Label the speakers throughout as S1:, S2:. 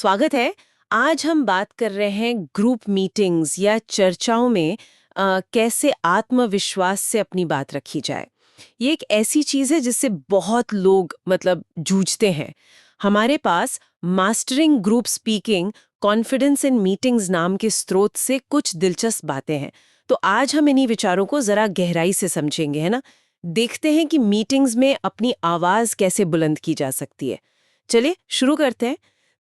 S1: स्वागत है। आज हम बात कर रहे हैं ग्रुप मीटिंग्स या चर्चाओं में कैसे आत्मविश्वास से अपनी बात रखी जाए। ये एक ऐसी चीज़ है जिससे बहुत लोग जूझते हैं। हमारे पास mastering group speaking confidence in meetings नाम के स्रोत से कुछ दिलचस्प बातें हैं। तो आज हम इन्हीं विचारों को ज़रा गहराई से समझेंगे, है ना। देखते हैं कि मीटिंग्स में अपनी आवाज़ कैसे बुलंद की जा सकती है। चलिए शुरू करते हैं।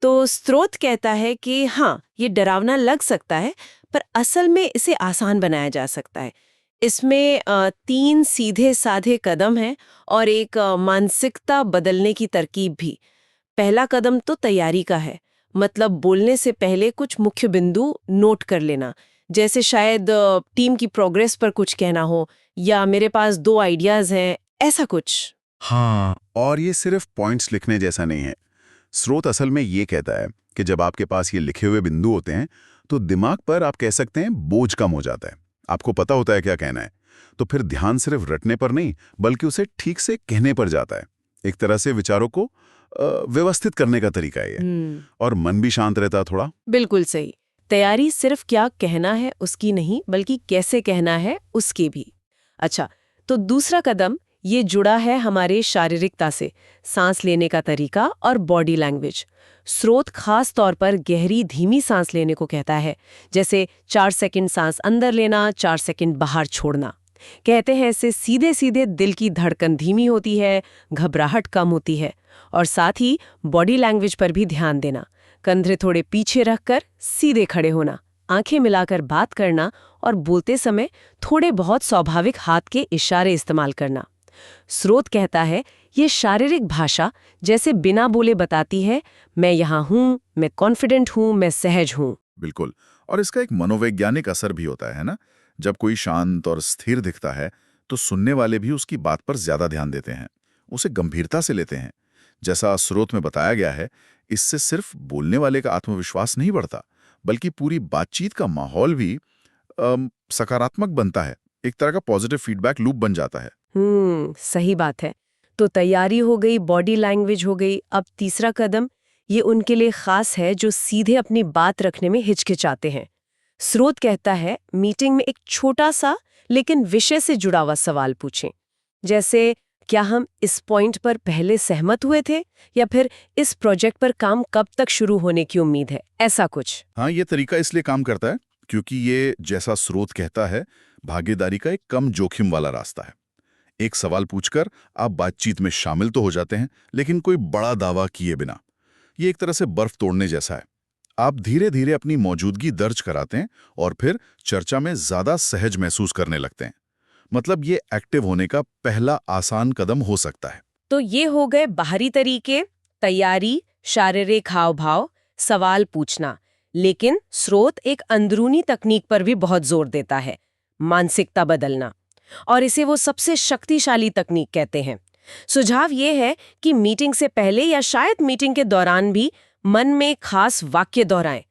S1: तो स्रोत कहता है कि हाँ, ये डरावना लग सकता है, पर असल में इसे आसान बनाया जा सकता है। इसमें 3 सीधे साधे कदम हैं और एक मानसिकता बदलने की तरकीब भी। पहला कदम तो तैयारी का है, मतलब बोलने से पहले कुछ मुख्य बिंदु नोट कर लेना। जैसे शायद टीम की प्रोग्रेस पर कुछ कहना हो या मेरे पास 2 आइडियाज हैं, ऐसा कुछ।
S2: हाँ, और ये सिर्फ पॉइंट्स लिखने जैसा नहीं है। स्रोत असल में ये कहता है कि जब आपके पास ये लिखे हुए बिंदु होते हैं, तो दिमाग पर आप कह सकते हैं बोझ कम हो जाता है। आपको पता होता है क्या कहना है। तो फिर ध्यान सिर्फ रटने पर नहीं, बल्कि उसे ठीक से कहने पर जाता है। एक तरह से विचारों को व्यवस्थित करने का तरीका है ये। और मन भी शांत रहता है थोड़ा।
S1: बिल्कुल सही। तैयारी सिर्फ क्या कहना है उसकी नहीं, बल्कि कैसे कहना है उसकी भी। अच्छा, तो दूसरा कदम ये जुड़ा है हमारे शारीरिकता से, सांस लेने का तरीका और बॉडी लैंग्वेज। स्रोत खास तौर पर गहरी धीमी सांस लेने को कहता है, जैसे 4 सेकंड सांस अंदर लेना, 4 सेकंड बाहर छोड़ना। कहते हैं इससे सीधे सीधे दिल की धड़कन धीमी होती है, घबराहट कम होती है। और साथ ही बॉडी लैंग्वेज पर भी ध्यान देना, कंधे थोड़े पीछे रखकर सीधे खड़े होना, आंखें मिलाकर बात करना और बोलते समय थोड़े बहुत स्वाभाविक हाथ के इशारे इस्तेमाल करना। स्रोत कहता है ये शारीरिक भाषा जैसे बिना बोले बताती है, मैं यहाँ हूँ, मैं कॉन्फिडेंट हूँ, मैं सहज हूँ।
S2: बिल्कुल। और इसका एक मनोवैज्ञानिक असर भी होता है ना। जब कोई शांत और स्थिर दिखता है, तो सुनने वाले भी उसकी बात पर ज्यादा ध्यान देते हैं, उसे गंभीरता से लेते हैं। जैसा स्रोत में बताया गया है, इससे सिर्फ बोलने वाले का आत्मविश्वास नहीं बढ़ता, बल्कि पूरी बातचीत का माहौल भी सकारात्मक बनता है। एक तरह का पॉजिटिव फीडबैक लूप बन जाता है।
S1: सही बात है। तो तैयारी हो गई, बॉडी लैंग्वेज हो गई। अब तीसरा कदम ये उनके लिए खास है जो सीधे अपनी बात रखने में हिचकिचाते हैं। स्रोत कहता है मीटिंग में एक छोटा सा लेकिन विषय से जुड़ा हुआ सवाल पूछें, जैसे क्या हम इस पॉइंट पर पहले सहमत हुए थे, या फिर इस प्रोजेक्ट पर काम कब तक शुरू होने की उम्मीद है, ऐसा कुछ।
S2: हाँ, ये तरीका इसलिए काम करता है क्योंकि ये, जैसा स्रोत कहता है, भागीदारी का एक कम जोखिम वाला रास्ता है। एक सवाल पूछकर आप बातचीत में शामिल तो हो जाते हैं, लेकिन कोई बड़ा दावा किए बिना। ये एक तरह से बर्फ तोड़ने जैसा है। आप धीरे धीरे अपनी मौजूदगी दर्ज कराते हैं और फिर चर्चा में ज्यादा सहज महसूस करने लगते हैं। मतलब ये एक्टिव होने का पहला आसान कदम हो सकता है।
S1: तो ये हो गए बाहरी तरीके, तैयारी, शारीरिक हाव भाव, सवाल पूछना। लेकिन स्रोत एक अंदरूनी तकनीक पर भी बहुत जोर देता है, मानसिकता बदलना। और इसे वो सबसे शक्तिशाली तकनीक कहते हैं। सुझाव ये है कि मीटिंग से पहले या शायद मीटिंग के दौरान भी मन में खास वाक्य दोहराएं।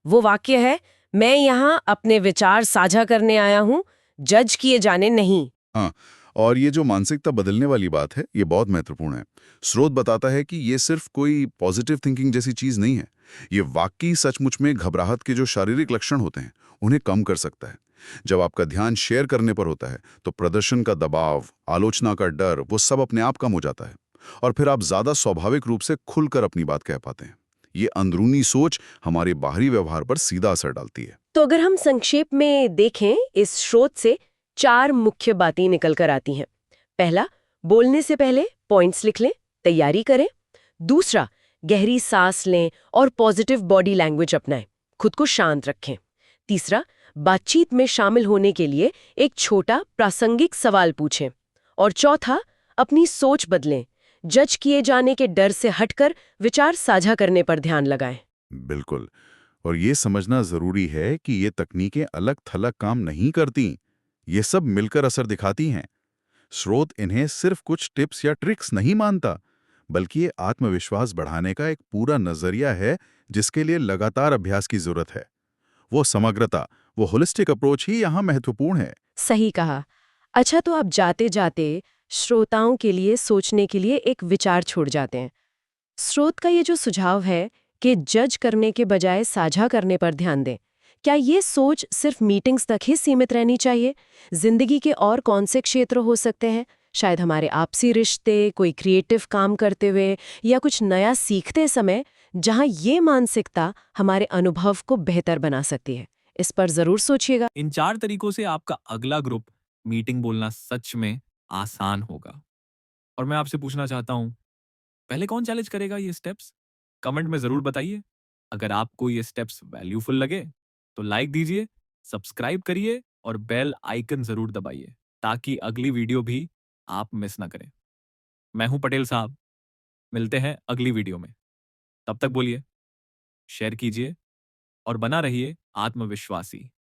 S1: वो वाक्य है, मैं यहाँ अपने विचार साझा करने आया हूँ, जज किए जाने नहीं।
S2: हाँ, और ये जो मानसिकता बदलने वाली बात है, ये बहुत महत्वपूर्ण है। स्रोत बताता है कि ये सिर्फ कोई पॉजिटिव थिंकिंग जैसी चीज नहीं है। ये वाकई सचमुच में घबराहट के जो शारीरिक लक्षण होते हैं, उन्हें कम कर सकता है। जब आपका ध्यान शेयर करने पर होता है, तो प्रदर्शन का दबाव, आलोचना का डर, वो सब अपने आप कम हो जाता है। और फिर आप ज्यादा स्वाभाविक रूप से खुलकर अपनी बात कह पाते हैं। ये अंदरूनी सोच हमारे बाहरी व्यवहार पर सीधा असर डालती है।
S1: तो अगर हम संक्षेप में देखें, इस स्रोत से 4 मुख्य बातें निकल कर आती हैं। पहला, बोलने से पहले पॉइंट्स लिख लें, तैयारी करें। दूसरा, गहरी सांस लें और पॉजिटिव बॉडी लैंग्वेज अपनाएं, खुद को शांत रखें। तीसरा, बातचीत में शामिल होने के लिए एक छोटा प्रासंगिक सवाल पूछें। और चौथा, अपनी सोच बदलें, जज किए जाने के डर से हटकर विचार साझा करने पर ध्यान लगाएं।
S2: बिल्कुल। और ये समझना जरूरी है कि ये तकनीकें अलग थलग काम नहीं करती, ये सब मिलकर असर दिखाती हैं। स्रोत इन्हें सिर्फ कुछ टिप्स या ट्रिक्स नहीं मानता, बल्कि ये आत्मविश्वास बढ़ाने का एक पूरा नजरिया है, जिसके लिए लगातार अभ्यास की जरूरत है। वो समग्रता, वो होलिस्टिक अप्रोच ही यहाँ महत्वपूर्ण है।
S1: सही कहा। अच्छा, तो अब जाते जाते श्रोताओं के लिए सोचने के लिए एक विचार छोड़ जाते हैं। स्रोत का ये जो सुझाव है कि जज करने के बजाय साझा करने पर ध्यान दें। क्या ये सोच सिर्फ मीटिंग्स तक ही सीमित रहनी चाहिए? जिंदगी के और कौन से क्षेत्र हो सकते हैं? शायद हमारे आपसी रिश्ते, कोई क्रिएटिव काम करते हुए या कुछ नया सीखते समय, जहां ये मानसिकता हमारे अनुभव को बेहतर बना सकती है। इस पर जरूर सोचिएगा।
S3: इन 4 तरीकों से आपका अगला ग्रुप मीटिंग बोलना सच में आसान होगा। और मैं आपसे पूछना चाहता हूँ, पहले कौन चैलेंज करेगा ये स्टेप्स? कमेंट में ज़रूर बताइए। अगर आपको ये स्टेप्स वैल्यूफुल लगे, तो लाइक दीजिए, सब्सक्राइब करिए और बेल आइकन ज़रूर दबाइए, ताकि अगली वीडियो भी आप मिस ना करें। मैं हूँ पटेल साहब, मिलते हैं अगली वीडियो में। तब तक बोलिए, शेयर कीजिए और बना रहिए आत्मविश्वासी।